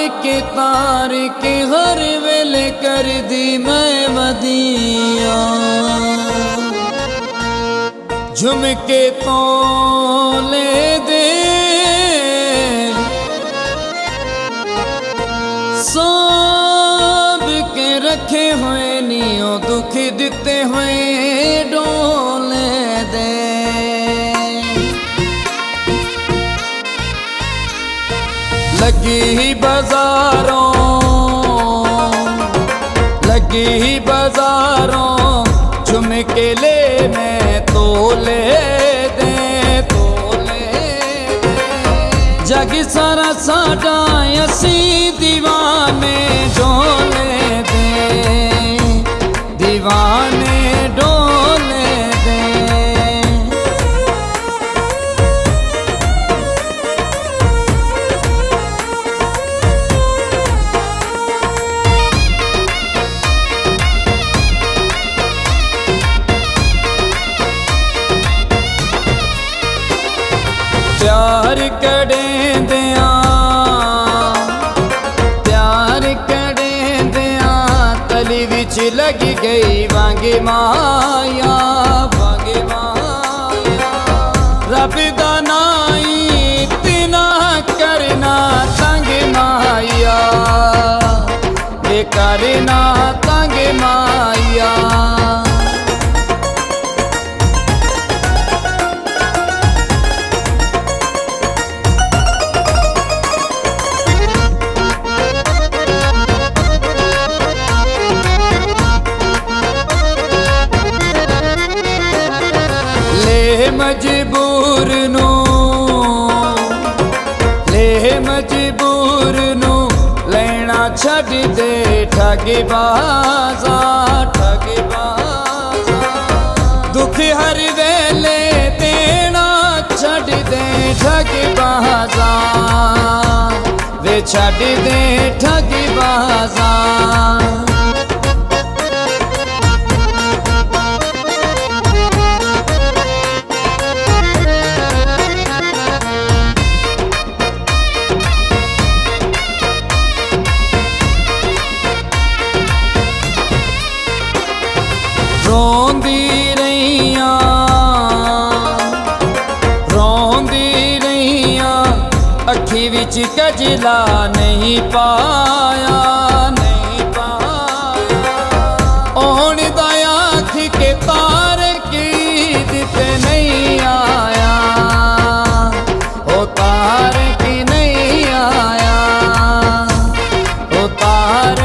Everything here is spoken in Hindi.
तार के हर वेले कर दी मैं वदिया झुमके तो ले दे सब के रखे हुए नियो दुख दिते हुए डोले दे लगी बाजारों झुमके ले मैं तोले दे जग सारा साडा असी दीवाने डोले दे दीवाने डोले दे प्यार करें दिया तली विच लगी गई वांगे माया रब दा नाई इतना करना तंग माया ये करना तंग माया मजबूर नू लेना छड़ दे ठगबाजा दुख हर वेले देना छड़ दे ठगबाजा वे छड़ दे ठगबाजा रोंदी रहिया अखी विच कजला नहीं पाया ओण दया अख के तार की दिते नहीं आया ओ तार की नहीं आया ओ तार